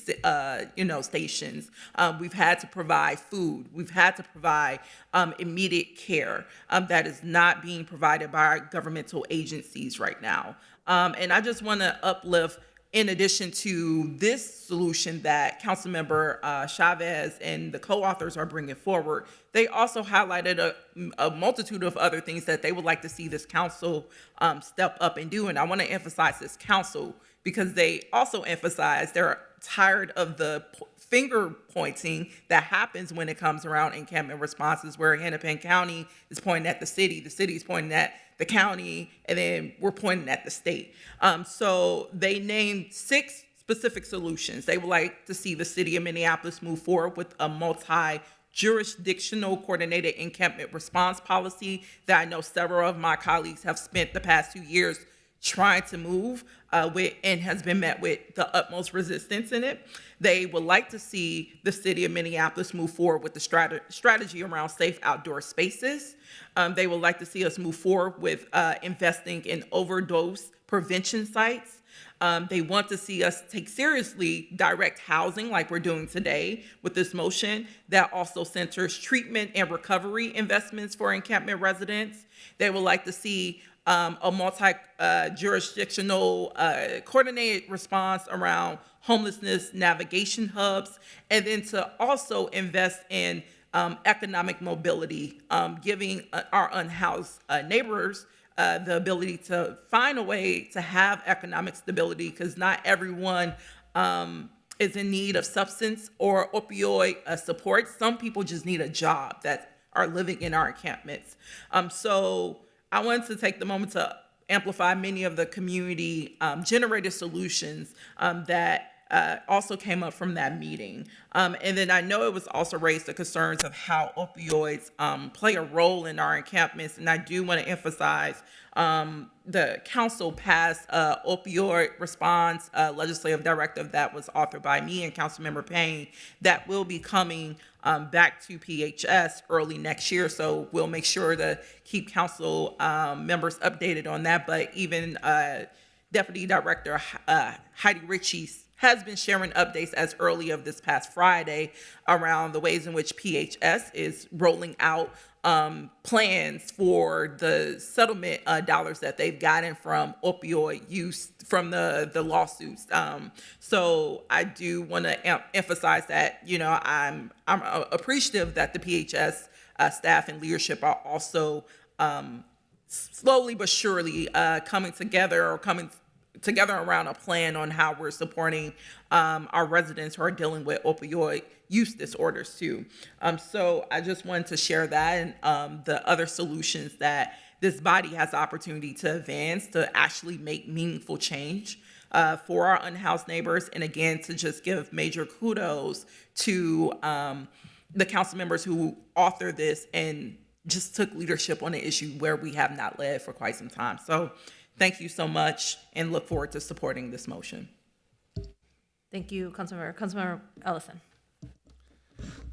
stations. We've had to provide food. We've had to provide immediate care that is not being provided by our governmental agencies right now. And I just want to uplift, in addition to this solution that Councilmember Chavez and the co-authors are bringing forward, they also highlighted a multitude of other things that they would like to see this council step up and do. And I want to emphasize this council because they also emphasize they're tired of the finger pointing that happens when it comes around encampment responses, where Hennepin County is pointing at the city is pointing at the county, and then we're pointing at the state. So they named 6 specific solutions. They would like to see the city of Minneapolis move forward with a multi-jurisdictional coordinated encampment response policy that I know several of my colleagues have spent the past 2 years trying to move with, and has been met with the utmost resistance in it. They would like to see the city of Minneapolis move forward with the strategy around safe outdoor spaces. They would like to see us move forward with investing in overdose prevention sites. They want to see us take seriously direct housing like we're doing today with this motion that also centers treatment and recovery investments for encampment residents. They would like to see a multi-jurisdictional coordinated response around homelessness navigation hubs, and then to also invest in economic mobility, giving our unhoused neighbors the ability to find a way to have economic stability, because not everyone is in need of substance or opioid support. Some people just need a job that are living in our encampments. So I wanted to take the moment to amplify many of the community generated solutions that also came up from that meeting. And then I know it was also raised the concerns of how opioids play a role in our encampments. And I do want to emphasize the council passed opioid response legislative directive that was authored by me and Councilmember Payne that will be coming back to PHS early next year. So we'll make sure to keep council members updated on that. But even Deputy Director Heidi Ritchie has been sharing updates as early of this past Friday around the ways in which PHS is rolling out plans for the settlement dollars that they've gotten from opioid use from the lawsuits. So I do want to emphasize that, you know, I'm appreciative that the PHS staff and leadership are also slowly but surely coming together around a plan on how we're supporting our residents who are dealing with opioid use disorders too. So I just wanted to share that and the other solutions that this body has the opportunity to advance to actually make meaningful change for our unhoused neighbors. And again, to just give major kudos to the council members who authored this and just took leadership on an issue where we have not led for quite some time. So thank you so much, and look forward to supporting this motion. Thank you, Councilmember Ellison.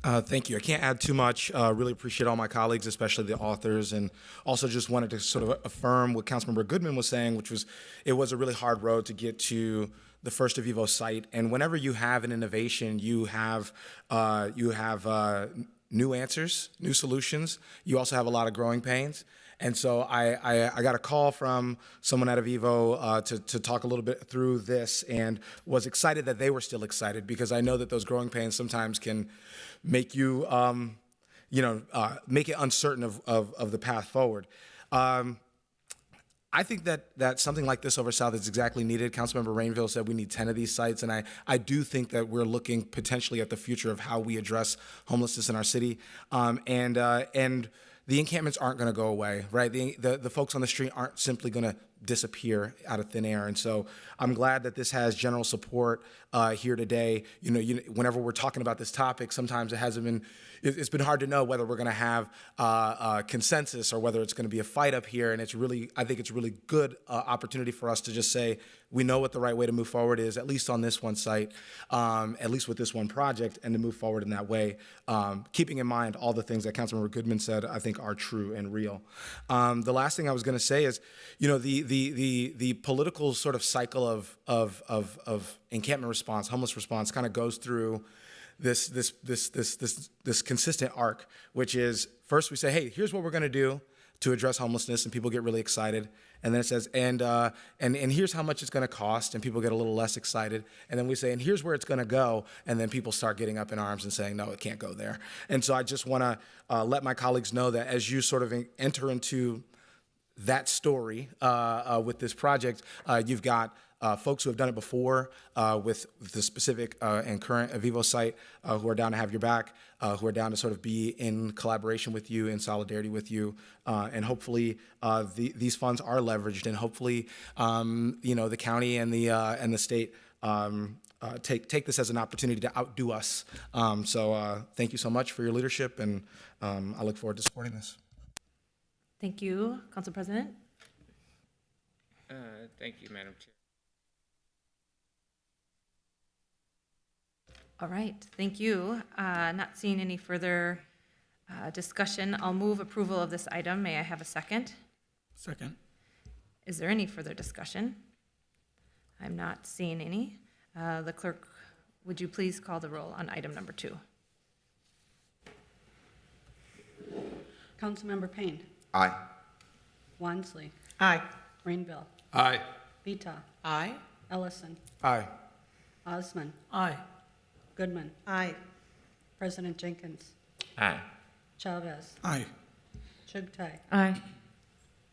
Thank you. I can't add too much. Really appreciate all my colleagues, especially the authors, and also just wanted to sort of affirm what Councilmember Goodman was saying, which was it was a really hard road to get to the First of Evo site. And whenever you have an innovation, you have new answers, new solutions. You also have a lot of growing pains. And so I got a call from someone out of Evo to talk a little bit through this, and was excited that they were still excited, because I know that those growing pains sometimes can make you, make it uncertain of the path forward. I think that something like this over South is exactly needed. Councilmember Rainville said we need 10 of these sites, and I do think that we're looking potentially at the future of how we address homelessness in our city, and the encampments aren't going to go away, right? The folks on the street aren't simply going to disappear out of thin air. And so I'm glad that this has general support here today. Whenever we're talking about this topic, sometimes it's been hard to know whether we're going to have consensus or whether it's going to be a fight up here. And I think it's a really good opportunity for us to just say, we know what the right way to move forward is, at least on this one site, at least with this one project, and to move forward in that way, keeping in mind all the things that Councilmember Goodman said, I think are true and real. The last thing I was going to say is, the political sort of cycle of encampment response, homeless response, kind of goes through this consistent arc, which is first we say, hey, here's what we're going to do to address homelessness, and people get really excited. And then it says, and here's how much it's going to cost, and people get a little less excited. And then we say, and here's where it's going to go, and then people start getting up in arms and saying, no, it can't go there. And so I just want to let my colleagues know that as you sort of enter into that story with this project, you've got folks who have done it before with the specific and current Vivo site who are down to have your back, who are down to sort of be in collaboration with you, in solidarity with you, and hopefully these funds are leveraged, and hopefully the county and the state take this as an opportunity to outdo us. So thank you so much for your leadership, and I look forward to supporting this. Thank you, Council President. Thank you, Madam Chair. All right, thank you. Not seeing any further discussion, I'll move approval of this item. May I have a second? Second. Is there any further discussion? I'm not seeing any. The clerk, would you please call the roll on item number 2? Councilmember Payne, Aye. Wansley, Aye. Rainville, Aye. Vita, Aye. Ellison, Aye. Osman, Aye. Goodman, Aye. President Jenkins, Aye. Chavez, Aye. Chugtai, Aye.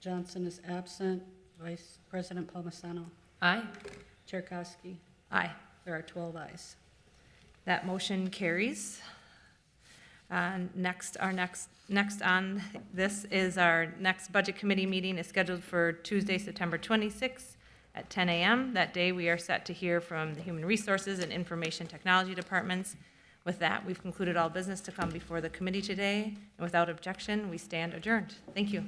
Johnson is absent, Vice President Palmisano, Aye. Chair Koski. Aye. There are 12 ayes. That motion carries. Next on this is our next Budget Committee meeting is scheduled for Tuesday, September 26th at 10 a.m. That day, we are set to hear from the Human Resources and Information Technology Departments. With that, we've concluded all business to come before the committee today, and without objection, we stand adjourned. Thank you.